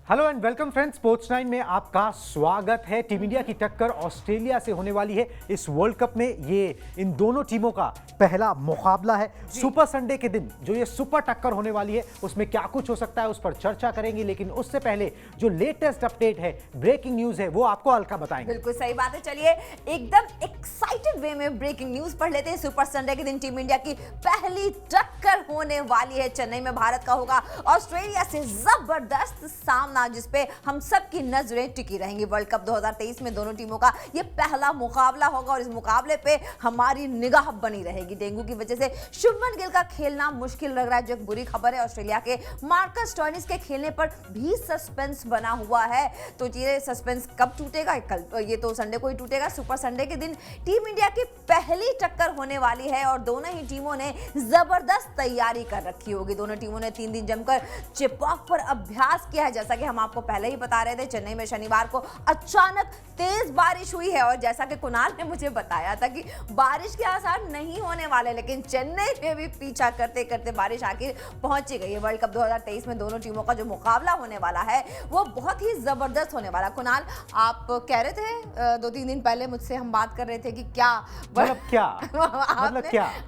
Hello and welcome friends, sports 9 में आपका स्वागत है। टीम इंडिया की टक्कर ऑस्ट्रेलिया से होने वाली है इस वर्ल्ड कप में। ये इन दोनों टीमों का पहला मुकाबला है। सुपर संडे के दिन जो ये सुपर टक्कर होने वाली है उसमें क्या कुछ हो सकता है उस पर चर्चा करेंगे, लेकिन उससे पहले जो लेटेस्ट अपडेट है, ब्रेकिंग न्यूज है, वो आपको अलका बताएंगे। बिल्कुल सही बात है। चलिए एकदम एक्साइटेड वे में ब्रेकिंग न्यूज पढ़ लेते हैं। सुपर संडे के दिन टीम इंडिया की पहली टक्कर होने वाली है। चेन्नई में भारत का होगा ऑस्ट्रेलिया से जबरदस्त सामना जिसपे हम सब की नजरें टिकी रहेंगी। वर्ल्ड कप 2023 में दोनों टीमों का ये पहला मुकाबला होगा और इस मुकाबले पे हमारी निगाह बनी रहेगी। डेंगू की वजह से शुभमन गिल का खेलना मुश्किल लग रहा है, जो एक बुरी खबर है। ऑस्ट्रेलिया के मार्कस स्टोइनिस के खेलने पर भी सस्पेंस बना हुआ है। तो ये सस्पेंस कब टूटेगा? कल, ये तो संडे को ही टूटेगा। सुपर संडे के दिन टीम इंडिया की पहली टक्कर होने वाली है और दोनों ही टीमों ने जबरदस्त तैयारी कर रखी होगी। दोनों टीमों ने 3 दिन जमकर चिपॉक पर अभ्यास किया है। जैसा कि हम आपको पहले ही बता रहे थे, चेन्नई में शनिवार को अचानक तेज बारिश हुई है और जैसा कि कुणाल ने मुझे बताया था कि बारिश के आसार नहीं होने वाले, लेकिन चेन्नई में भी पीछा करते करते बारिश आखिर पहुंच गई है। वर्ल्ड कप 2023 में दोनों टीमों का जो मुकाबला होने वाला है वो बहुत ही जबरदस्त होने वाला। कुणाल, आप कह रहे थे 2-3 दिन पहले मुझसे हम बात कर रहे थे कि क्या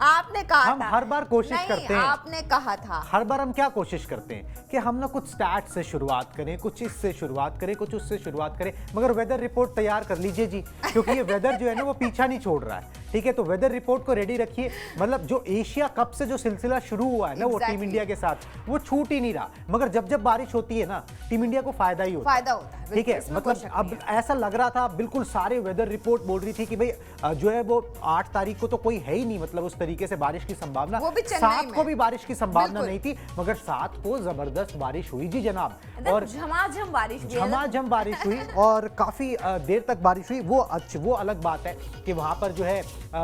आपने कहा हम था, हर बार कोशिश करते हैं, आपने कहा था हर बार हम क्या कोशिश करते हैं कि हम ना कुछ स्टैट से शुरुआत करें, कुछ इससे शुरुआत करें, कुछ उससे शुरुआत करें, मगर वेदर रिपोर्ट तैयार कर लीजिए जी, क्योंकि ये वेदर जो है ना वो पीछा नहीं छोड़ रहा है। ठीक है, तो वेदर रिपोर्ट को रेडी रखिए। मतलब जो एशिया कप से जो सिलसिला शुरू हुआ है ना वो टीम इंडिया के साथ, वो छूट ही नहीं रहा। मगर जब जब बारिश होती है ना, टीम इंडिया को फायदा ही होता है। ठीक है, मतलब अब ऐसा लग रहा था, बिल्कुल सारे वेदर रिपोर्ट बोल रही थी कि भाई जो है वो 8 तारीख को तो कोई है ही नहीं, मतलब उस तरीके से बारिश की संभावना। 7 को भी बारिश की संभावना नहीं थी, मगर 7 को जबरदस्त बारिश हुई जी जनाब, और झमाझम बारिश हुई और काफी देर तक बारिश हुई। वो अलग बात है कि वहां पर जो है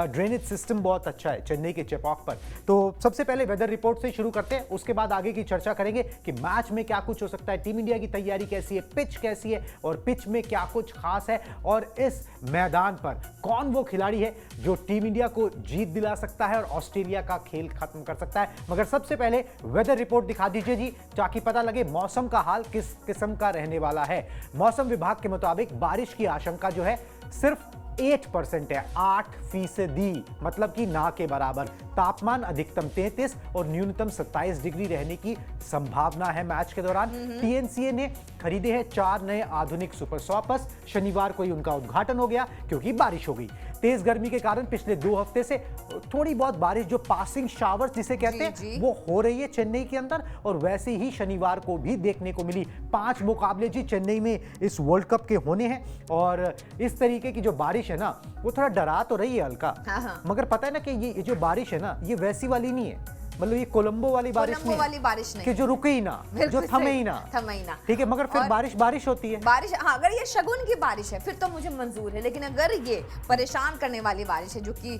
ड्रेनेज सिस्टम बहुत अच्छा है चेन्नई के चेपॉक पर। तो सबसे पहले वेदर रिपोर्ट से शुरू करते हैं, उसके बाद आगे की चर्चा करेंगे कि मैच में क्या कुछ हो सकता है, टीम इंडिया की तैयारी कैसी है, पिच कैसी है और पिच में क्या कुछ खास है, और इस मैदान पर कौन वो खिलाड़ी है जो टीम इंडिया को जीत दिला सकता है और ऑस्ट्रेलिया का खेल खत्म कर सकता है। मगर सबसे पहले वेदर रिपोर्ट दिखा दीजिए जी, ताकि पता लगे मौसम का हाल किस किस्म का रहने वाला है। मौसम विभाग के मुताबिक बारिश की आशंका जो है सिर्फ 8% है, 8%, मतलब कि ना के बराबर। तापमान अधिकतम 33 और न्यूनतम 27 डिग्री रहने की संभावना है मैच के दौरान। टीएनसीए ने खरीदे हैं 4 नए आधुनिक सुपर सॉपर्स। शनिवार को ही उनका उद्घाटन हो गया क्योंकि बारिश हो गई। तेज गर्मी के कारण पिछले 2 हफ्ते से थोड़ी बहुत बारिश, जो पासिंग शावर्स जिसे कहते हैं, वो हो रही है चेन्नई के अंदर, और वैसे ही शनिवार को भी देखने को मिली। 5 मुकाबले जी चेन्नई में इस वर्ल्ड कप के होने हैं और इस तरीके की जो बारिश है ना वो थोड़ा डरा तो रही है हल्का। मगर पता है ना कि ये जो बारिश है ना ये वैसी वाली नहीं है, मतलब ये कोलंबो वाली बारिश नहीं कि जो रुके ही ना, जो थमे ही ना। ठीक है, मगर फिर बारिश होती है। हाँ, अगर ये शगुन की बारिश है फिर तो मुझे मंजूर है, लेकिन अगर ये परेशान करने वाली बारिश है जो कि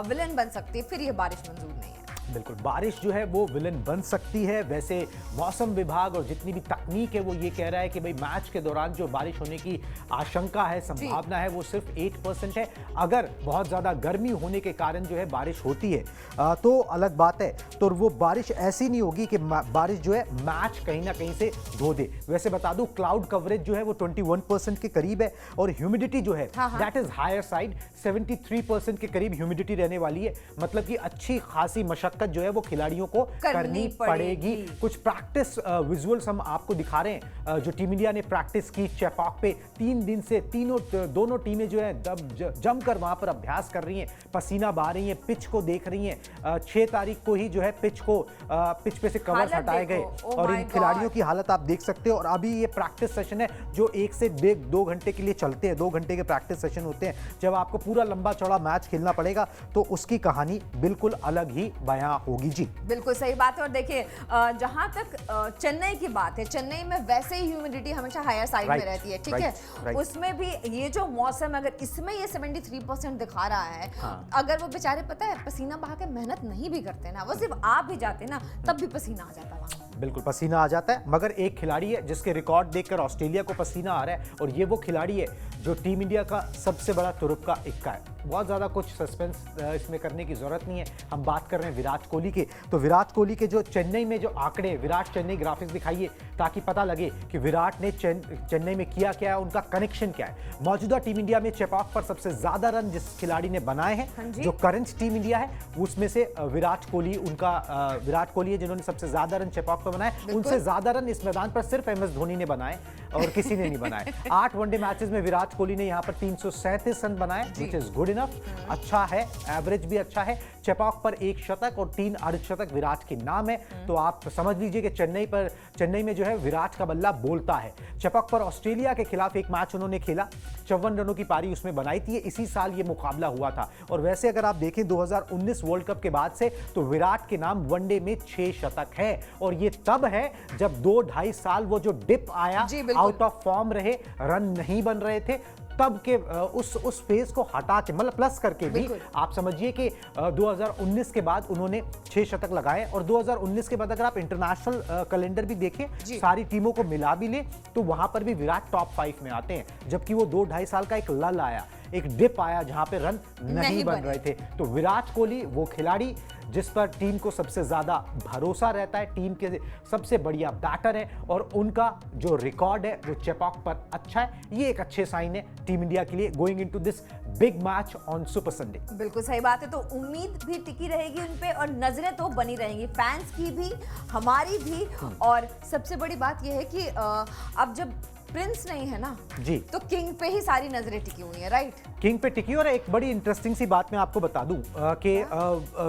विलेन बन सकती है, फिर ये बारिश मंजूर नहीं है। बिल्कुल, बारिश जो है वो विलेन बन सकती है। वैसे मौसम विभाग और जितनी भी तकनीक है वो ये कह रहा है कि भाई मैच के दौरान जो बारिश होने की आशंका है, संभावना है, वो सिर्फ 8% है। अगर बहुत ज़्यादा गर्मी होने के कारण जो है बारिश होती है तो अलग बात है, तो वो बारिश ऐसी नहीं होगी कि बारिश जो है मैच कहीं ना कहीं से धो दे। वैसे बता दूं, क्लाउड कवरेज जो है वो 21% के करीब है और ह्यूमिडिटी जो है दैट इज हायर साइड, 73% के करीब ह्यूमिडिटी रहने वाली है। मतलब कि अच्छी खासी मशक्कत जो है वो खिलाड़ियों को करनी पड़ेगी। कुछ प्रैक्टिस विजुअल्स हम आपको दिखा रहे हैं जो टीम इंडिया ने प्रैक्टिस की चेपॉक पे। 3 दिन से दोनों टीमें जो है जमकर वहां पर अभ्यास कर रही हैं, पसीना बहा रही हैं, पिच को देख रही हैं। 6 तारीख को ही जो है पिच पे से कवर हटाए गए और इन खिलाड़ियों की हालत आप देख सकते हो। और अभी ये प्रैक्टिस सेशन है जो 1 से 2 घंटे के लिए चलते हैं। 2 घंटे के प्रैक्टिस सेशन होते हैं। जब आपको पूरा लंबा चौड़ा मैच खेलना पड़ेगा तो उसकी कहानी बिल्कुल अलग ही बयां होगी जी। बिल्कुल सही बात है। और देखिए, जहां तक चेन्नई की बात है, चेन्नई में वैसे ही ह्यूमिडिटी हमेशा हायर साइड में रहती है। ठीक है, उसमें भी ये जो मौसम, अगर इसमें ये 73% दिखा रहा है, अगर वो बेचारे पता है पसीना बहा के मेहनत नहीं भी करते ना, वो सिर्फ आ भी जाते ना, तब भी पसीना आ जाता वहां। बिल्कुल पसीना आ जाता है, मगर एक खिलाड़ी है जिसके रिकॉर्ड देखकर ऑस्ट्रेलिया को पसीना आ रहा है, और ये वो खिलाड़ी है जो टीम इंडिया का सबसे बड़ा तुरुप का इक्का है। बहुत ज़्यादा कुछ सस्पेंस इसमें करने की ज़रूरत नहीं है। हम बात कर रहे हैं विराट कोहली की। तो विराट कोहली के जो चेन्नई में जो आंकड़े, विराट चेन्नई ग्राफिक्स दिखाइए ताकि पता लगे कि विराट ने चेन्नई में किया क्या है, उनका कनेक्शन क्या है। मौजूदा टीम इंडिया में चेपॉक पर सबसे ज़्यादा रन जिस खिलाड़ी ने बनाए हैं, जो करंट टीम इंडिया है, उसमें से विराट कोहली है जिन्होंने सबसे ज़्यादा रन चेपॉक पर बनाए। उनसे ज़्यादा रन इस मैदान पर सिर्फ MS धोनी ने बनाए और किसी ने नहीं बनाए। 8 वनडे मैचेस में विराट कोहली ने यहाँ पर 337 रन बनाए, विच इज गुड इनफ। अच्छा है, एवरेज भी अच्छा है। चेपॉक पर 1 शतक और 3 अर्धशतक विराट के नाम है। तो आप समझ लीजिए कि चेन्नई में जो है विराट का बल्ला बोलता है। चेपॉक पर ऑस्ट्रेलिया के खिलाफ एक मैच उन्होंने खेला, 54 रनों की पारी उसमें बनाई थी। इसी साल ये मुकाबला हुआ था। और वैसे अगर आप देखें 2019 वर्ल्ड कप के बाद से, तो विराट के नाम वनडे में 6 शतक है। और ये तब है जब 2-2.5 साल वो जो डिप आया, आउट ऑफ फॉर्म रहे, रन नहीं बन रहे थे, तब के उस फेज को हटा के, मतलब प्लस करके भी आप समझिए कि 2019 के बाद उन्होंने 6 शतक लगाए। और 2019 के बाद अगर आप इंटरनेशनल कैलेंडर भी देखें, सारी टीमों को मिला भी ले, तो वहां पर भी विराट टॉप 5 में आते हैं। जबकि वो 2-2.5 साल का एक लल आया, एक डिप आया जहां पे रन नहीं बन रहे थे। तो विराट कोहली वो खिलाड़ी जिस पर टीम को सबसे ज्यादा भरोसा रहता है, टीम के सबसे बढ़िया बैटर है, और उनका जो रिकॉर्ड है वो चेपॉक पर अच्छा है। ये एक अच्छे साइन है टीम इंडिया के लिए going into this big match on super Sunday. बिल्कुल सही बात है। तो उम्मीद भी टिकी रहेगी उन पे और नजरें तो बनी रहेंगी, फैंस की भी, हमारी भी। और सबसे बड़ी बात यह है कि अब जब प्रिंस नहीं है ना जी, तो किंग पे ही सारी नजरें टिकी हुई है, राइट? किंग पे टिकी। और एक बड़ी इंटरेस्टिंग सी बात मैं आपको बता दूं कि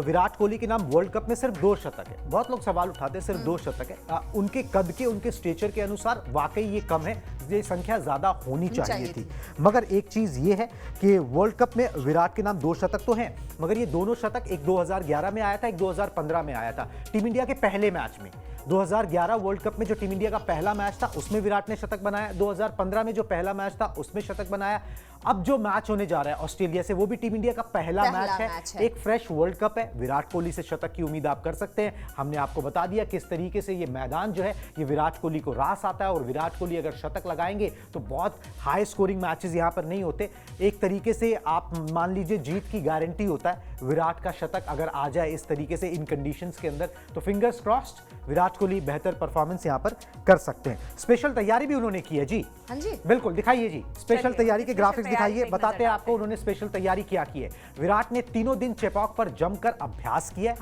विराट कोहली के नाम वर्ल्ड कप में सिर्फ 2 शतक है। बहुत लोग सवाल उठाते हैं सिर्फ 2 शतक है। उनके कद के, उनके स्टेचर के अनुसार वाकई ये कम है, ये संख्या ज्यादा होनी चाहिए थी। मगर एक चीज ये है कि वर्ल्ड कप में विराट के नाम 2 शतक तो हैं, मगर ये दोनों शतक, एक 2011 में आया था, एक 2015 में आया था, टीम इंडिया के पहले मैच में। 2011 वर्ल्ड कप में जो टीम इंडिया का पहला मैच था उसमें विराट ने शतक बनाया। 2015 में जो पहला मैच था उसमें शतक बनाया। अब जो मैच होने जा रहा है ऑस्ट्रेलिया से, वो भी टीम इंडिया का पहला मैच है। एक फ्रेश वर्ल्ड कप है, विराट कोहली से शतक की उम्मीद आप कर सकते हैं। हमने आपको बता दिया किस तरीके से ये मैदान जो है ये विराट कोहली को रास आता है। और विराट कोहली अगर शतक लगाएंगे तो बहुत हाई स्कोरिंग मैचेस यहाँ पर नहीं होते। एक तरीके से आप मान लीजिए जीत की गारंटी होता है विराट का शतक अगर आ जाए इस तरीके से इन कंडीशंस के अंदर। तो फिंगर्स क्रॉस्ड, विराट कोहली बेहतर परफॉर्मेंस यहाँ पर कर सकते हैं। स्पेशल तैयारी भी उन्होंने की है जी। हाँ जी, बिल्कुल दिखाइए जी, स्पेशल तैयारी के ग्राफिक्स दिखाइए, बताते हैं आपको उन्होंने स्पेशल तैयारी क्या की है। विराट ने 3 दिन चेपॉक पर जमकर अभ्यास किया।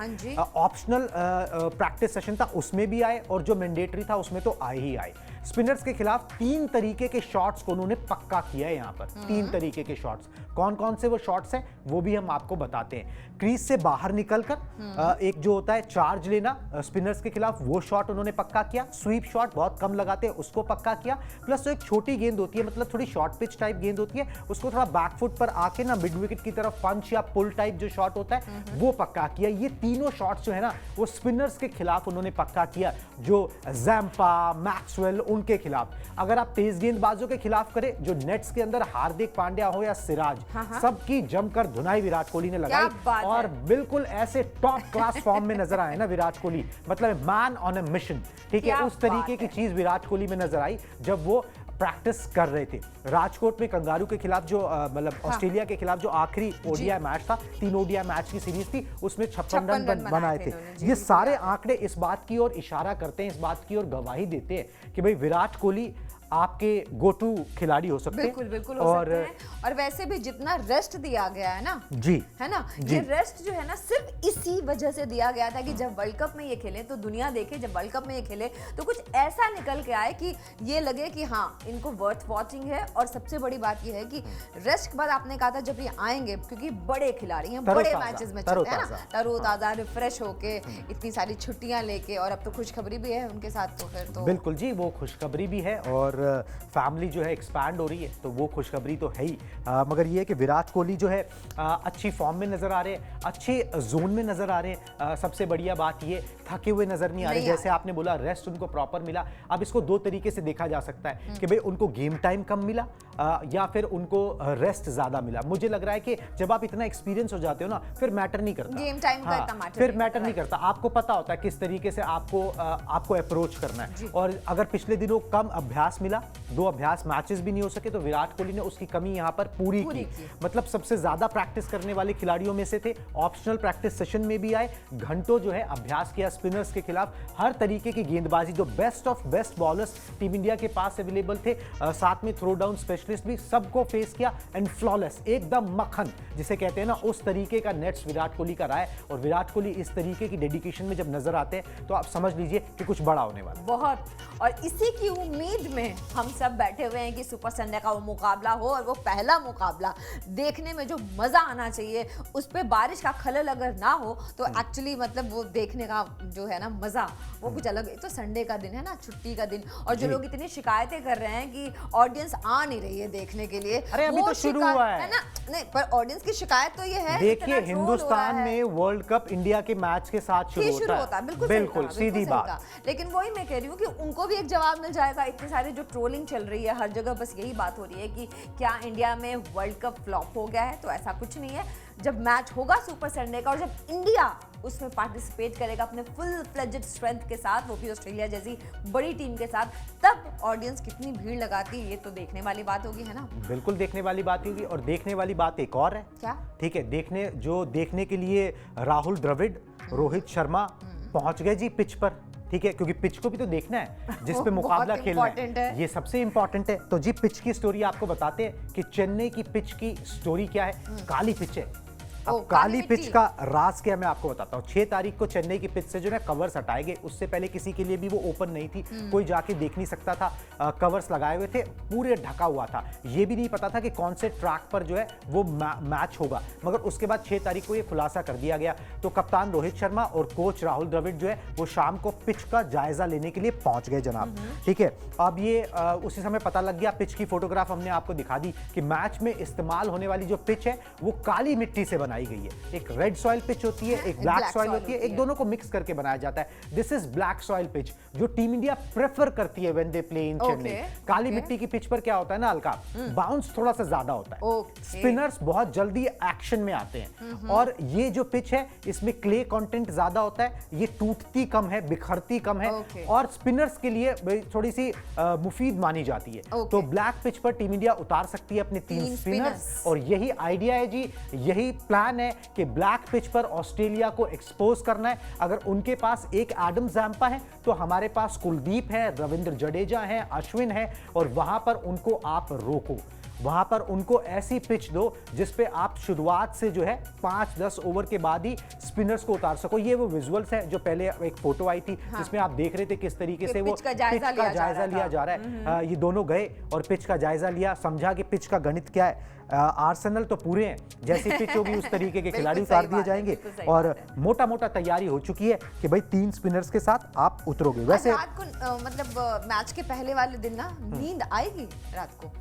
ऑप्शनल प्रैक्टिस सेशन था उसमें भी आए, और जो मैंडेटरी था उसमें तो आए ही आए। स्पिनर्स के खिलाफ 3 तरीके के शॉट्स को उन्होंने पक्का किया है यहाँ पर। 3 तरीके के शॉट्स, कौन कौन से वो शॉट्स हैं वो भी हम आपको बताते हैं। क्रीज से बाहर निकलकर एक जो होता है चार्ज लेना स्पिनर्स के खिलाफ, वो शॉट उन्होंने पक्का किया। स्वीप शॉट बहुत कम लगाते हैं, उसको पक्का किया। प्लस जो एक छोटी गेंद होती है, मतलब थोड़ी शॉर्ट पिच टाइप गेंद होती है, उसको थोड़ा बैकफुट पर आके ना मिड विकेट की तरफ पंच या पुल टाइप जो शॉट होता है वो पक्का किया। ये तीनों शॉट्स जो है ना वो स्पिनर्स के खिलाफ उन्होंने पक्का किया, जो जैम्पा, मैक्सवेल, उनके खिलाफ। अगर आप तेज गेंदबाजों के खिलाफ करें, जो नेट्स के अंदर हार्दिक पांड्या हो या सिराज, सबकी जमकर धुनाई विराट कोहली ने लगाई। और बिल्कुल ऐसे टॉप क्लास फॉर्म में नजर आए ना विराट कोहली, मतलब मैन ऑन अ मिशन, ठीक है, उस तरीके की चीज विराट कोहली में नजर आई जब वो प्रैक्टिस कर रहे थे। राजकोट में कंगारू के खिलाफ जो मतलब ऑस्ट्रेलिया के खिलाफ जो आखिरी ओडीआई मैच था, 3 ओडीआई मैच की सीरीज थी, उसमें 56 रन बनाए थे। ये सारे आंकड़े इस बात की ओर इशारा करते हैं, इस बात की ओर गवाही देते हैं कि भाई विराट कोहली आपके गो टू खिलाड़ी हो सकते हैं। बिल्कुल बिल्कुल हो सकते हैं। और वैसे भी जितना रेस्ट दिया गया है ना जी, है ना, ये रेस्ट जो है ना सिर्फ इसी वजह से दिया गया था कि जब वर्ल्ड कप में ये खेले तो दुनिया देखे, जब वर्ल्ड कप में ये खेले तो कुछ ऐसा निकल के आए कि ये लगे कि हाँ इनको वर्थ वॉचिंग है। और सबसे बड़ी बात ये है कि रेस्ट के बाद आपने कहा था जब ये आएंगे, क्योंकि बड़े खिलाड़ी हैं, बड़े मैचेस में चलते हैं ना, तरोताजा, रिफ्रेश होके, इतनी सारी छुट्टियां लेके, और अब तो खुशखबरी भी है उनके साथ। तो फिर तो बिल्कुल जी, वो खुशखबरी भी है। और फैमिली जो है एक्सपैंड हो रही है, तो वो खुशखबरी तो है ही। मगर ये है कि विराट कोहली जो है अच्छी फॉर्म में नजर आ रहे हैं, अच्छे जोन में नजर आ रहे हैं। सबसे बढ़िया बात ये, थके हुए नजर नहीं आ रहे। जैसे आपने बोला रेस्ट उनको प्रॉपर मिला। अब इसको दो तरीके से देखा जा सकता है कि भाई उनको गेम टाइम कम मिला या फिर उनको रेस्ट ज्यादा मिला। मुझे लग रहा है कि जब आप इतना एक्सपीरियंस हो जाते हो ना, फिर मैटर नहीं करता गेम टाइम का इतना मैटर फिर मैटर नहीं करता। आपको पता होता है किस तरीके से आपको अप्रोच करना है। और अगर पिछले दिनों कम अभ्यास मिला, 2 अभ्यास मैचेस भी नहीं हो सके, तो विराट कोहली ने उसकी कमी यहां पर पूरी की। मतलब सबसे ज्यादा प्रैक्टिस करने वाले खिलाड़ियों में से थे। ऑप्शनल प्रैक्टिस सेशन में भी आए, घंटों जो है अभ्यास किया स्पिनर्स के खिलाफ। हर तरीके की गेंदबाजी, जो best of best bowlers team India के पास अवेलेबल थे, साथ में थ्रो डाउन स्पेशलिस्ट भी, सबको फेस किया एंड फ्लॉलेस, एकदम मक्खन जिसे कहते हैं ना, उस तरीके का नेट्स विराट कोहली का रहा है। और विराट कोहली इस तरीके की डेडिकेशन में जब नजर आते हैं तो आप समझ लीजिए कि कुछ बड़ा होने वाला है। बहुत, और इसी की उम्मीद में हम सब बैठे हुए हैं कि सुपर संडे का वो मुकाबला हो, और वो पहला मुकाबला देखने में जो मजा आना चाहिए, उस पे बारिश का खलल अगर ना हो तो एक्चुअली मतलब वो देखने का जो है ना मजा, वो कुछ अलग है। तो संडे का दिन है ना, छुट्टी का दिन, और जो लोग इतनी शिकायतें कर रहे हैं कि ऑडियंस आ नहीं रही है देखने के लिए, अरे अभी तो शुरू हुआ है ना। नहीं, पर ऑडियंस की शिकायत तो ये है, देखिए हिंदुस्तान में वर्ल्ड कप इंडिया के मैच के साथ शुरू होता है। बिल्कुल सीधी बात। लेकिन वही मैं कह रही हूँ कि उनको भी एक जवाब मिल जाएगा। इतनी सारी जो ट्रोलिंग चल रही है हर जगह, बस यही बात हो रही है कि क्या इंडिया में वर्ल्ड कप फ्लॉप हो गया है? तो ऐसा कुछ नहीं है। जब मैच होगा सुपर संडे का, और जब इंडिया उसमें पार्टिसिपेट करेगा अपने फुल फ्लेजेड स्ट्रेंथ के साथ, वो भी ऑस्ट्रेलिया जैसी बड़ी टीम के साथ, तब ऑडियंस कितनी भीड़ लगाती है, ये तो देखने वाली बात होगी, है ना? बिल्कुल देखने वाली बात होगी। और देखने वाली बात एक और है। क्या? ठीक है, देखने के लिए राहुल द्रविड़, रोहित शर्मा पहुंच गए जी पिच पर। ठीक है, क्योंकि पिच को भी तो देखना है जिस पे मुकाबला खेलना है, ये सबसे इंपॉर्टेंट है। तो जी पिच की स्टोरी आपको बताते हैं कि चेन्नई की पिच की स्टोरी क्या है। काली पिच है। अब काली पिच का राज क्या मैं आपको बताता हूँ। 6 तारीख को चेन्नई की पिच से जो है कवर्स हटाए गए। उससे पहले किसी के लिए भी वो ओपन नहीं थी, कोई जाके देख नहीं सकता था। कवर्स लगाए हुए थे, पूरे ढका हुआ था। ये भी नहीं पता था कि कौन से ट्रैक पर जो है वो मैच होगा। मगर उसके बाद 6 तारीख को ये खुलासा कर दिया गया। तो कप्तान रोहित शर्मा और कोच राहुल द्रविड़ जो है वो शाम को पिच का जायजा लेने के लिए पहुंच गए जनाब। ठीक है, अब ये उसी समय पता लग गया। पिच की फोटोग्राफ हमने आपको दिखा दी कि मैच में इस्तेमाल होने वाली जो पिच है वो काली मिट्टी से बनाई गई है। एक रेड सॉइल पिच होती है, एक ब्लैक सॉइल होती है, एक दोनों को मिक्स करके बनाया जाता है। This is black soil pitch, जो टीम इंडिया प्रेफर करती है when they play in Chennai. काली मिट्टी की पिच पर क्या होता है ना अलका, बाउंस थोड़ा सा ज्यादा होता है। स्पिनर्स बहुत जल्दी एक्शन में आते हैं। और ये जो पिच है इसमें क्ले कंटेंट ज्यादा होता है, ये टूटती कम है, बिखरती कम है, और स्पिनर्स के लिए थोड़ी सी मुफीद मानी जाती है। तो ब्लैक पिच पर टीम इंडिया उतार सकती है अपने 3 स्पिनर्स, और यही आइडिया है जी, यही प्लान है कि ब्लैक पिच पर ऑस्ट्रेलिया को एक्सपोज करना है। अगर उनके पास एक एडम जैम्पा है तो हमारे पास कुलदीप है, रविंद्र जडेजा है, अश्विन है, और वहां पर उनको आप रोको। वहां पर उनको ऐसी पिच दो जिस पे आप शुरुआत से जो है 5-10 ओवर के बाद ही स्पिनर्स को उतार सको। ये वो विजुअल्स है जो पहले एक फोटो आई थी जिसमें आप देख रहे थे किस तरीके से वो पिच का जायजा लिया जा रहा है। ये दोनों गए और पिच का जायजा लिया, समझा कि पिच का गणित क्या है। आर्सेनल तो पूरे हैं, जैसी पिच होगी उस तरीके के खिलाड़ी उतार दिए जाएंगे। और मोटा मोटा तैयारी हो चुकी है कि भाई 3 स्पिनर्स के साथ आप उतरोगे। वैसे रात को मतलब मैच के पहले वाले दिन ना नींद आएगी रात को?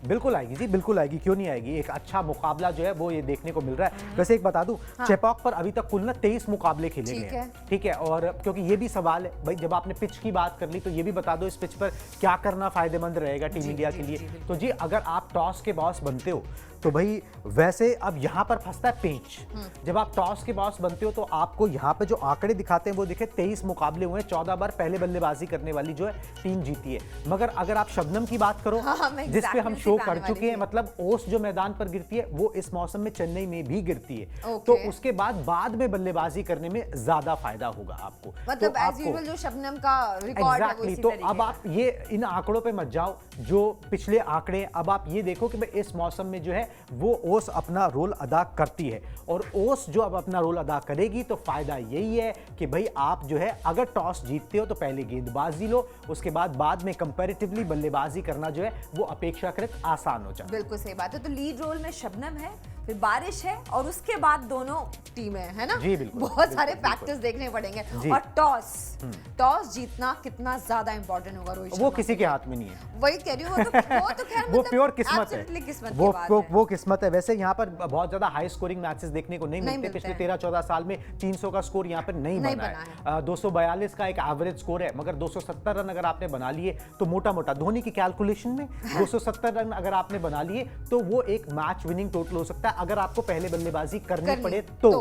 बिल्कुल आएगी जी, बिल्कुल आएगी, क्यों नहीं आएगी। एक अच्छा मुकाबला जो है वो ये देखने को मिल रहा है। वैसे एक बता दूं, चेपॉक पर अभी तक कुल ना 23 मुकाबले खेले गए हैं। ठीक है, और क्योंकि ये भी सवाल है भाई, जब आपने पिच की बात कर ली तो ये भी बता दो इस पिच पर क्या करना फायदेमंद रहेगा टीम इंडिया के लिए। तो जी अगर आप टॉस के बॉस बनते हो तो भाई वैसे अब यहाँ पर फंसता है पेंच। जब आप टॉस के बॉस बनते हो तो आपको यहाँ पे जो आंकड़े दिखाते हैं वो दिखे 23 मुकाबले हुए, 14 बार पहले बल्लेबाजी करने वाली जो है टीम जीती है। मगर अगर आप शबनम की बात करो जिस पे हम शो कर चुके हैं, मतलब ओस जो मैदान पर गिरती है वो इस मौसम में चेन्नई में भी गिरती है। तो उसके बाद में बल्लेबाजी करने में ज्यादा फायदा होगा आपको। मतलब एज यूजुअल जो शबनम का रिकॉर्ड है वो इसी तो अब आप ये इन आंकड़ों पे मत जाओ जो पिछले आंकड़े। अब आप ये देखो कि भाई इस मौसम में जो है वो ओस अपना रोल अदा करती है, और ओस जो अब अपना रोल अदा करेगी तो फायदा यही है कि भाई आप जो है अगर टॉस जीतते हो तो पहले गेंदबाजी लो, उसके बाद में कंपैरेटिवली बल्लेबाजी करना जो है वो अपेक्षाकृत आसान हो जाए। बिल्कुल सही बात है। तो लीड रोल में शबनम है, फिर बारिश है और उसके बाद दोनों टीमें, है ना? जी बिल्कुल, बहुत सारे फैक्टर्स देखने पड़ेंगे। जी। और टॉस जीतना कितना ज्यादा इंपॉर्टेंट होगा रोहित वो शर्मा किसी के हाथ में नहीं है। वही कह रही हूँ, वो तो खैर वो मतलब प्योर किस्मत है, absolutely किस्मत की वो बात है। वो किस्मत है। वैसे यहाँ पर बहुत ज्यादा हाई स्कोरिंग मैचेस देखने को नहीं मिलते। मिलते पिछले हैं। 13-14 साल में 300 का स्कोर यहाँ पर नहीं बना है। 242 का एक एवरेज स्कोर है, मगर 270 रन अगर आपने बना लिए तो मोटा मोटा धोनी की कैलकुलेशन में 270 रन अगर आपने बना लिए तो वो एक मैच विनिंग टोटल हो सकता है अगर आपको पहले बल्लेबाजी करनी पड़े तो।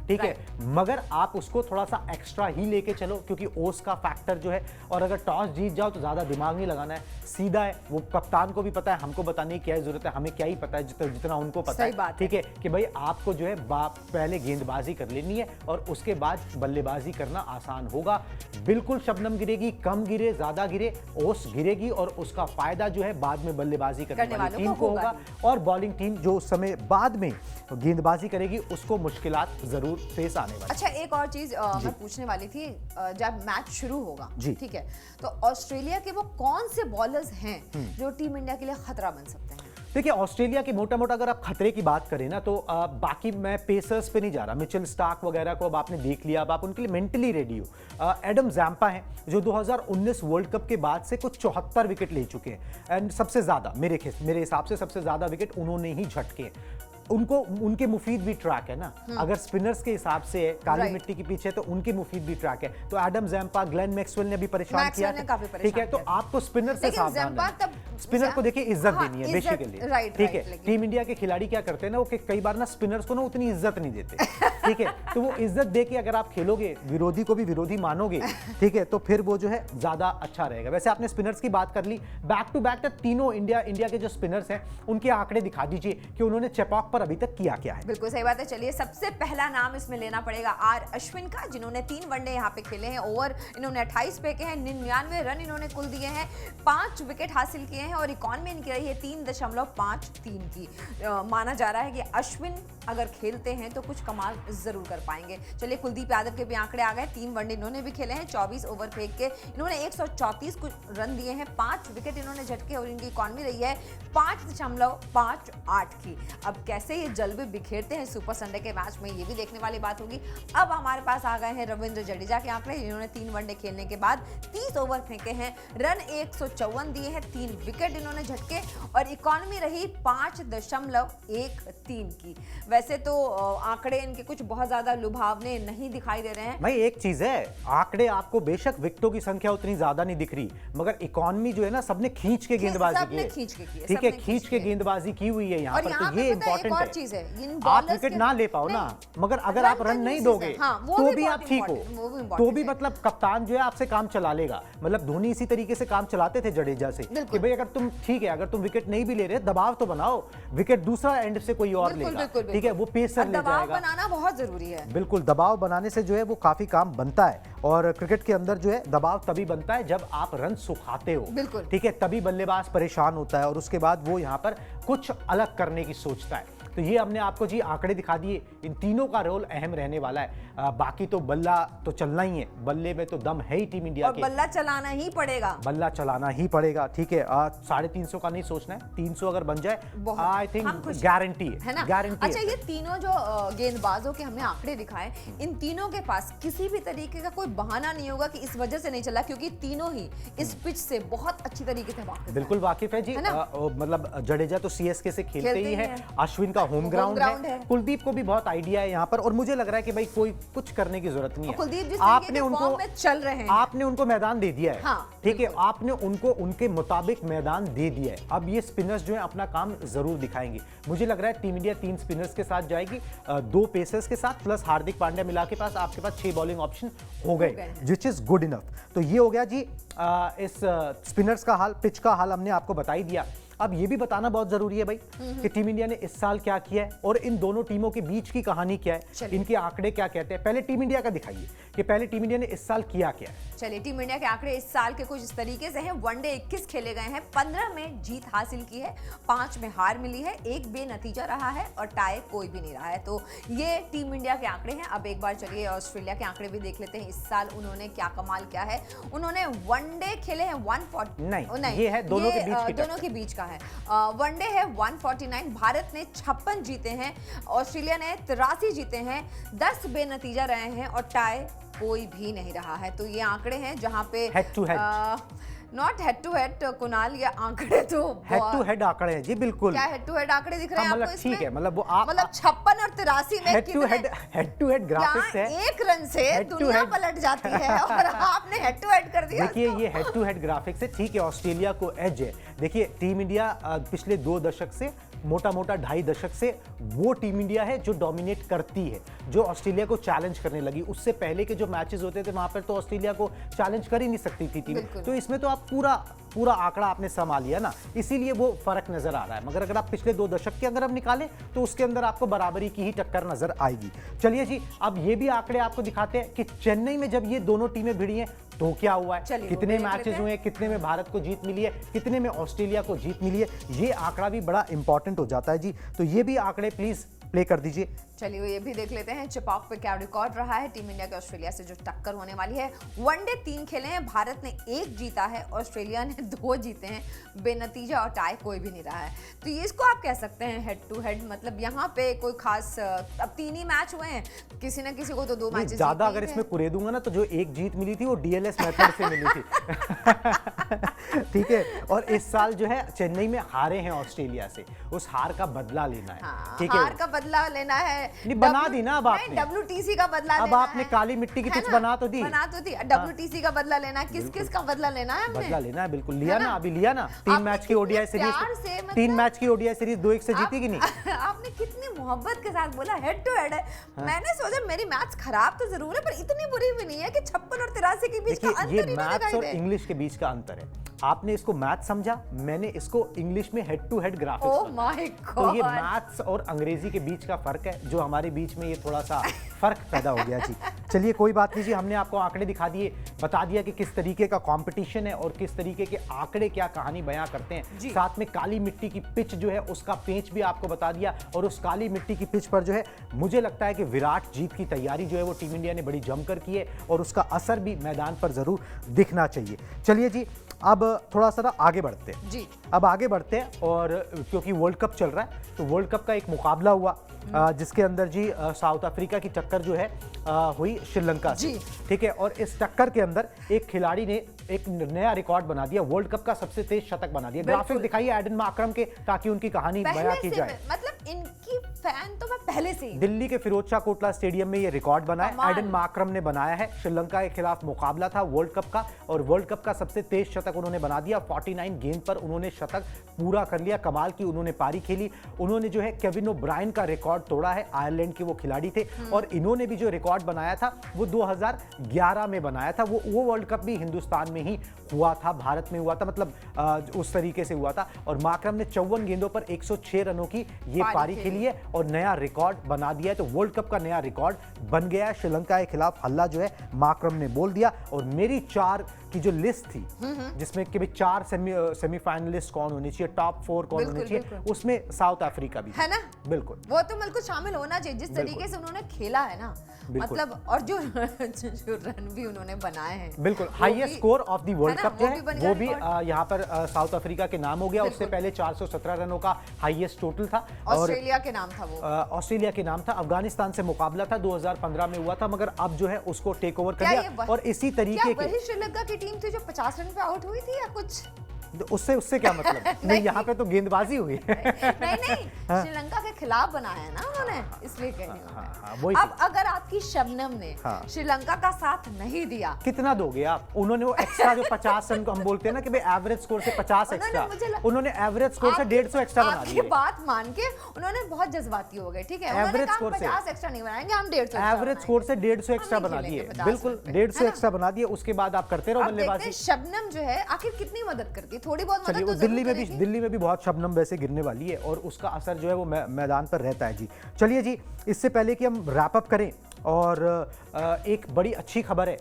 ठीक है, मगर आप उसको थोड़ा सा एक्स्ट्रा ही लेके चलो, क्योंकि ओस का फैक्टर जो है, और अगर टॉस जीत जाओ तो ज्यादा दिमाग नहीं लगाना है, सीधा है। वो कप्तान को भी पता है, हमको बताने की क्या जरूरत है, हमें क्या ही पता है जितना उनको पता है। ठीक है कि भाई आपको जो है पहले गेंदबाजी कर लेनी है और उसके बाद बल्लेबाजी करना आसान होगा। बिल्कुल शबनम गिरेगी, कम गिरे ज्यादा गिरे, ओस गिरेगी और उसका फायदा जो है बाद में बल्लेबाजी करने वाली टीम को होगा। और बॉलिंग टीम जो उस समय बाद में गेंदबाजी करेगी उसको मुश्किलात जरूर फेस आने वाली। अच्छा, एक और चीज मैं पूछने वाली थी, जब मैच शुरू होगा, ठीक है, तो ऑस्ट्रेलिया के वो कौन से बॉलर्स हैं जो टीम इंडिया के लिए खतरा बन सकते हैं? देखिए, ऑस्ट्रेलिया की मोटा मोटा अगर आप खतरे की बात करें ना तो बाकी मैं पेसर्स पे नहीं जा रहा। मिचेल स्टार्क वगैरह को अब आपने देख लिया, अब आप उनके लिए मेंटली रेडी हो। एडम जैम्पा हैं जो 2019 वर्ल्ड कप के बाद से कुछ 74 विकेट ले चुके हैं एंड सबसे ज्यादा मेरे हिसाब से सबसे ज्यादा विकेट उन्होंने ही झटके हैं। उनको उनके मुफीद भी ट्रैक है ना, अगर स्पिनर्स के हिसाब से काली मिट्टी के पीछे तो उनके मुफीद भी ट्रैक है। तो एडम जैम्पा, ग्लेन मैक्सवेल ने भी परेशान किया, ठीक है, तो आपको स्पिनर से सावधान रहना। स्पिनर को देखिए इज्जत देनी है बेसिकली, ठीक है। टीम इंडिया के खिलाड़ी क्या करते हैं ना, वो कई बार ना स्पिनर्स को ना उतनी इज्जत नहीं देते, ठीक है, तो वो इज्जत दे के अगर आप खेलोगे, विरोधी को भी विरोधी मानोगे, ठीक है, तो फिर वो जो है ज्यादा अच्छा रहेगा। वैसे आपने स्पिनर्स की बात कर ली, बैक टू बैक तीनों इंडिया के जो स्पिनर्स हैं उनके आंकड़े दिखा दीजिए कि उन्होंने चेपॉक अभी तक किया क्या है। बिल्कुल सही बात है। चलिए, सबसे पहला नाम इसमें लेना पड़ेगा आर अश्विन का, जिन्होंने 3 वनडे यहाँ पे खेले हैं। ओवर इन्होंने 28 फेंके हैं, 99 रन इन्होंने कुल दिए हैं, 5 विकेट हासिल किए हैं और इकॉनमी इनकी रही है 3.53 की। माना जा रहा है कि अश्विन अगर खेलते हैं तो कुछ कमाल जरूर कर पाएंगे। चलिए, कुलदीप यादव के भी आंकड़े आ गए। 3 वनडे इन्होंने भी खेले हैं, 24 ओवर फेंक के इन्होंने 134 रन दिए हैं, 5 विकेट इन्होंने झटके और इनकी इकॉनमी रही है 5.58 की। अब कैसे ये जलवे बिखेरते हैं सुपर संडे के मैच में, ये भी देखने वाली बात होगी। अब हमारे पास आ गए हैं रविंद्र जडेजा के आंकड़े। इन्होंने 3 वनडे खेलने के बाद 30 ओवर फेंके हैं, रन 154 दिए हैं, 3 विकेट इन्होंने झटके और इकॉनमी रही 5.13 की। वैसे तो आंकड़े इनके कुछ बहुत ज्यादा लुभावने नहीं दिखाई दे रहे हैं। भाई एक चीज है, आंकड़े आपको बेशक विकेटों की संख्या उतनी ज्यादा नहीं दिख रही, मगर इकॉनमी जो है ना सबने खींच के गेंदबाजी की है, ठीक है, खींच के गेंदबाजी की हुई है यहाँ पर। तो ये इंपॉर्टेंट है, चीज है, आप विकेट ना ले पाओ ना, मगर अगर आप रन नहीं दोगे तो भी आप ठीक हो, तो भी मतलब कप्तान जो है आपसे काम चला लेगा। मतलब धोनी इसी तरीके से काम चलाते थे जडेजा से कि भाई अगर तुम ठीक है, अगर तुम विकेट नहीं भी ले रहे, दबाव तो बनाओ, विकेट दूसरा एंड से कोई और लेगा, ठीक है, वो पेसर ले जाएगा। दबाव बनाना बहुत जरूरी है। बिल्कुल, दबाव बनाने से जो है वो काफी काम बनता है और क्रिकेट के अंदर जो है दबाव तभी बनता है जब आप रन सुखाते हो, ठीक है, तभी बल्लेबाज परेशान होता है और उसके बाद वो यहाँ पर कुछ अलग करने की सोचता है। तो ये हमने आपको जी आंकड़े दिखा दिए, इन तीनों का रोल अहम रहने वाला है। बाकी तो बल्ला तो चलना ही है, बल्ले में तो दम है ही टीम इंडिया के, बल्ला चलाना ही पड़ेगा, बल्ला चलाना ही पड़ेगा, ठीक है। 350 का नहीं सोचना है, 300 अगर बन जाए आई थिंक गारंटी है ना, गारंटी। अच्छा, ये तीनों जो गेंदबाजों के हमने आंकड़े दिखाए, इन तीनों के पास किसी भी तरीके का कोई बहाना नहीं होगा कि इस वजह से नहीं चला, क्योंकि तीनों ही इस पिच से बहुत अच्छी तरीके से वाकिफ है। बिल्कुल वाकिफ है जी, मतलब जडेजा तो सीएसके से खेलते ही है, अश्विन का होम ग्राउंड है, कुलदीप को भी बहुत आइडिया है यहाँ पर और मुझे लग रहा है कि भाई कोई कुछ करने की जरूरत नहीं है। आपने उनको चल रहे हैं, आपने उनको मैदान दे दिया है, ठीक है, आपने उनको उनके मुताबिक मैदान दे दिया है। अब ये स्पिनर्स जो है अपना काम जरूर दिखाएंगे। मुझे लग रहा है टीम इंडिया 3 स्पिनर्स के साथ जाएगी, 2 पेसर्स के साथ प्लस हार्दिक पांड्या मिला के पास आपके पास 6 बॉलिंग ऑप्शन हो गए, विच इज गुड इनफ। तो ये हो गया जी इस स्पिनर्स का हाल, पिच का हाल हमने आपको बता ही दिया। अब ये भी बताना बहुत जरूरी है भाई कि टीम इंडिया ने इस साल क्या किया है और इन दोनों टीमों के बीच की कहानी क्या है, इनके आंकड़े क्या कहते हैं। पहले टीम इंडिया का दिखाइए कि पहले टीम इंडिया ने इस साल किया क्या है। चलिए, टीम इंडिया के आंकड़े इस साल के कुछ इस तरीके से हैं। वनडे 21 खेले गए हैं, 15 में जीत हासिल की है, 5 में हार मिली है, 1 बेनतीजा रहा है और टाई कोई भी नहीं रहा है। तो ये टीम इंडिया के आंकड़े हैं। अब एक बार चलिए ऑस्ट्रेलिया के आंकड़े भी देख लेते हैं, इस साल उन्होंने क्या कमाल किया है। उन्होंने वनडे खेले हैं 140 नहीं, ये है दोनों के बीच का है। वनडे है 149, भारत ने 56 जीते हैं, ऑस्ट्रेलिया ने 83 जीते हैं, 10 बेनतीजा रहे हैं और टाई कोई भी नहीं रहा है। तो ये आंकड़े हैं जहां पे head to head, not head to head Kunal, ये आंकड़े तो हेड टू हेड आंकड़े हैं जी, बिल्कुल। क्या हेड टू हेड आंकड़े दिख रहे हैं आपको इसमें? ठीक है, मतलब वो आप मतलब 56 और 83 में हेड टू हेड ग्राफिक्स है। एक रन से दुनिया पलट जाती है और आपने हेड टू हेड कर दिया। देखिए ये हेड टू हेड ग्राफिक्स है, ठीक है, ऑस्ट्रेलिया को एज है। देखिए टीम इंडिया पिछले 2 दशक से, मोटा 2.5 दशक से वो टीम इंडिया है जो डोमिनेट करती है, जो ऑस्ट्रेलिया को चैलेंज करने लगी। उससे पहले के जो मैचेस होते थे वहां पर तो ऑस्ट्रेलिया को चैलेंज कर ही नहीं सकती थी टीम। तो इसमें तो आप पूरा आंकड़ा आपने संभाल लिया ना, इसीलिए वो फर्क नजर आ रहा है। मगर अगर आप पिछले 2 दशक के अगर हम निकालें तो उसके अंदर आपको बराबरी की ही टक्कर नजर आएगी। चलिए जी, अब ये भी आंकड़े आपको दिखाते हैं कि चेन्नई में जब ये दोनों टीमें भिड़ी हैं तो क्या हुआ है, कितने मैचेस हुए हैं, कितने में भारत को जीत मिली है, कितने में ऑस्ट्रेलिया को जीत मिली है। ये आंकड़ा भी बड़ा इंपॉर्टेंट हो जाता है जी। तो ये भी आंकड़े प्लीज प्ले कर दीजिए। चलिए ये भी देख लेते हैं चेपॉक पे क्या रिकॉर्ड रहा है टीम इंडिया के ऑस्ट्रेलिया से जो टक्कर होने वाली है। वनडे 3 खेले हैं, भारत ने 1 जीता है, ऑस्ट्रेलिया ने 2 जीते हैं, बेनतीजा और टाई कोई भी नहीं रहा है। तो ये इसको आप कह सकते हैं हेड टू हेड, मतलब यहाँ पे कोई खास, अब 3 ही मैच हुए हैं, किसी ना किसी को तो 2 मैचेस ज्यादा अगर इसमें कुरे दूंगा ना तो जो 1 जीत मिली थी वो डीएलएस मेथड से मिली थी। ठीक है, और इस साल जो है चेन्नई में हारे हैं ऑस्ट्रेलिया से, उस हार का बदला लेना है। ठीक है, हार का बदला लेना है, नहीं बना दी ना अब आपने, WTC का बदला अब लेना आपने है, काली मिट्टी की पिच बना तो दी। WTC का बदला लेना है, किस का बदला लेना है हमने? बदला लेना है, बिल्कुल लिया ना, अभी लिया ना। 3 मैच की ओडीआई सीरीज, 3 मैच की ओडीआई सीरीज 2-1 से जीती कि नहीं? आपने कितनी मोहब्बत के साथ बोला हेड टू हेड है। मैंने सोचा मेरी मैथ्स खराब तो जरूर है पर इतनी बुरी भी नहीं है कि 56 और 83 के बीच का अंतर ही ये ना मैथ्स दिखाई और दे। इंग्लिश के बीच का अंतर है। आपने इसको मैथ समझा, मैंने इसको इंग्लिश में head to head graphics. Oh my god, तो ये मैथ्स और अंग्रेजी के बीच का फर्क है जो हमारे बीच में ये थोड़ा सा फर्क पैदा हो गया जी। चलिए कोई बात नहीं जी, हमने आपको आंकड़े दिखा दिए, बता दिया कि किस तरीके का कंपटीशन है और किस तरीके के आंकड़े क्या कहानी बयां करते हैं। साथ में काली मिट्टी की पिच जो है उसका पेच भी आपको बता दिया, और उस काली मिट्टी की पिच पर जो है मुझे लगता है कि विराट जीत की तैयारी जो है वो टीम इंडिया ने बड़ी जमकर की है और उसका असर भी मैदान पर जरूर दिखना चाहिए। चलिए जी, अब थोड़ा सा आगे बढ़ते हैं जी। अब आगे बढ़ते हैं, और क्योंकि वर्ल्ड कप चल रहा है तो वर्ल्ड कप का एक मुकाबला हुआ जिसके अंदर जी साउथ अफ्रीका की टक्कर जो है हुई श्रीलंका से। ठीक है, और इस टक्कर के अंदर एक खिलाड़ी ने एक नया रिकॉर्ड बना दिया, वर्ल्ड कप का सबसे तेज शतक बना दिया। ग्राफिक दिखाइए एडन माकरम के, ताकि उनकी कहानी बयां की जाए। मतलब इनकी फैन तो मैं पहले से ही। दिल्ली के फिरोज शाह कोटला स्टेडियम में ये रिकॉर्ड बना है, एडन माकरम ने बनाया है। श्रीलंका के खिलाफ मुकाबला था वर्ल्ड कप का, और वर्ल्ड कप का सबसे तेज शतक उन्होंने बना दिया। 49 गेंद पर उन्होंने शतक पूरा कर लिया, कमाल की उन्होंने पारी खेली। उन्होंने जो है केविन ओब्रायन का रिकॉर्ड तोड़ा है, आयरलैंड के वो खिलाड़ी थे, और इन्होंने भी जो रिकॉर्ड बनाया था वो 2011 में बनाया था। वो वर्ल्ड कप भी हिंदुस्तान में ही हुआ था, भारत में हुआ था, मतलब उस तरीके से हुआ था। और माकरम ने 54 गेंदों पर 106 रनों की ये पारी खेली है और नया रिकॉर्ड बना दिया है। तो वर्ल्ड कप का नया रिकॉर्ड बन गया है। श्रीलंका के खिलाफ हल्ला जो है माकरम ने बोल दिया। और मेरी 4 की जो लिस्ट थी जिसमें कि 4 सेमीफाइनलिस्ट कौन होने चाहिए, टॉप 4 कौन होने चाहिए, उसमें साउथ अफ्रीका भी है ना। बिल्कुल, वो तो बिल्कुल शामिल होना चाहिए जिस तरीके से उन्होंने खेला है ना, मतलब, और जो रन भी उन्होंने बनाए हैं। बिल्कुल, highest score of the world cup जो है वो भी यहाँ पर साउथ अफ्रीका के नाम हो गया। उससे पहले 417 रनों का हाईएस्ट टोटल था, ऑस्ट्रेलिया के नाम था वो, ऑस्ट्रेलिया के नाम था। अफगानिस्तान से मुकाबला था, 2015 में हुआ था, मगर अब जो है उसको टेक ओवर कर दिया। और इसी तरीके के श्रीलंका की टीम थी जो 50 रन पे आउट हुई थी या कुछ, उससे क्या मतलब? नहीं, यहाँ पे तो गेंदबाजी हुई है। नहीं श्रीलंका के खिलाफ बनाया है ना उन्होंने, इसलिए कह रही हूं। अब अगर आपकी शबनम ने श्रीलंका का साथ नहीं दिया, कितना दोगे आप? उन्होंने वो एक्स्ट्रा जो 50 रन को हम बोलते हैं ना कि भाई एवरेज स्कोर से 50 एक्स्ट्रा, उन्होंने एवरेज स्कोर से 150 एक्स्ट्रा बना दिए। बात मान के उन्होंने बहुत जज्बाती हो गए, ठीक है, एवरेज स्कोर से 50 एक्स्ट्रा नहीं बनाएंगे हम, 150 एवरेज स्कोर से 150 एक्स्ट्रा बना दिए। बिल्कुल 150 एक्स्ट्रा बना दिए। उसके बाद आप करते रहो बल्लेबाजी। शबनम जो है आखिर कितनी मदद करती है, थोड़ी बहुत मदद। दिल्ली में भी बहुत शबनम वैसे गिरने वाली है और उसका असर जो है वो मैदान पर रहता है जी। चलिए जी, इससे पहले कि हम रैप अप करें और एक बड़ी अच्छी खबर है,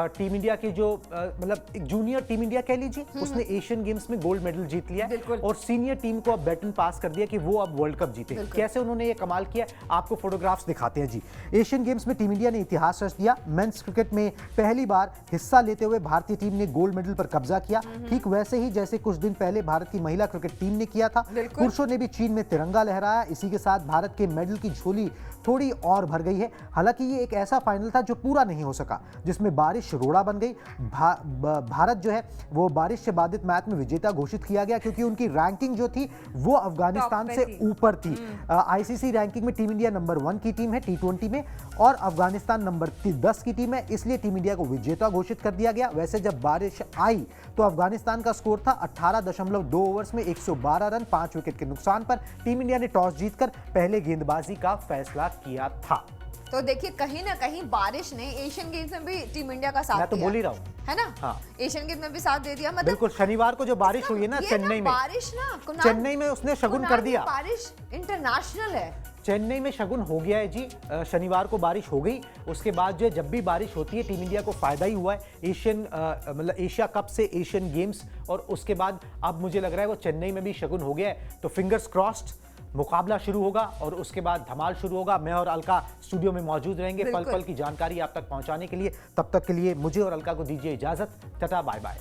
टीम इंडिया की जो मतलब एक जूनियर टीम इंडिया कह लीजिए, उसने एशियन गेम्स में गोल्ड मेडल जीत लिया है और सीनियर टीम को अब बैटन पास कर दिया कि वो अब वर्ल्ड कप जीते। कैसे उन्होंने ये कमाल किया, आपको फोटोग्राफ्स दिखाते हैं जी। एशियन गेम्स में टीम इंडिया ने इतिहास रच दिया। मेंस क्रिकेट में पहली बार हिस्सा लेते हुए भारतीय टीम ने गोल्ड मेडल पर कब्जा किया, ठीक वैसे ही जैसे कुछ दिन पहले भारत की महिला क्रिकेट टीम ने किया था। पुरुषों ने भी चीन में तिरंगा लहराया। इसी के साथ भारत के मेडल की झोली थोड़ी और भर गई है। हालांकि ये एक ऐसा फाइनल था जो पूरा नहीं हो सका, जिसमें बारिश रोड़ा बन गई। भारत जो है वो बारिश से बाधित मैच में विजेता घोषित किया गया, क्योंकि उनकी रैंकिंग जो थी वो अफगानिस्तान से ऊपर थी। आईसीसी रैंकिंग में टीम इंडिया नंबर 1 की टीम है T20 में और अफगानिस्तान नंबर 10 की टीम है, इसलिए टीम इंडिया को विजेता घोषित कर दिया गया। वैसे जब बारिश आई तो अफगानिस्तान का स्कोर था 18.2 ओवर्स में 112 रन, 5 विकेट के नुकसान पर। टीम इंडिया ने टॉस जीतकर पहले गेंदबाजी का फैसला किया था। तो देखिए कहीं ना कहीं बारिश ने एशियन गेम्स में भी टीम इंडिया का साथ मैं तो दिया, बोल ही रहा हूँ, है ना? हाँ। एशियन गेम्स में भी साथ दे दिया। मतलब बिल्कुल, शनिवार को जो बारिश हुई है ना चेन्नई में, बारिश ना चेन्नई में उसने शगुन कर दिया। बारिश इंटरनेशनल है, चेन्नई में शगुन हो गया है जी। शनिवार को बारिश हो गई, उसके बाद जो है जब भी बारिश होती है टीम इंडिया को फायदा ही हुआ है। मतलब एशिया कप से एशियन गेम्स और उसके बाद अब मुझे लग रहा है वो चेन्नई में भी शगुन हो गया है। तो फिंगर्स क्रॉस्ड, मुकाबला शुरू होगा और उसके बाद धमाल शुरू होगा। मैं और अलका स्टूडियो में मौजूद रहेंगे पल पल की जानकारी आप तक पहुंचाने के लिए। तब तक के लिए मुझे और अलका को दीजिए इजाजत। Tata bye bye.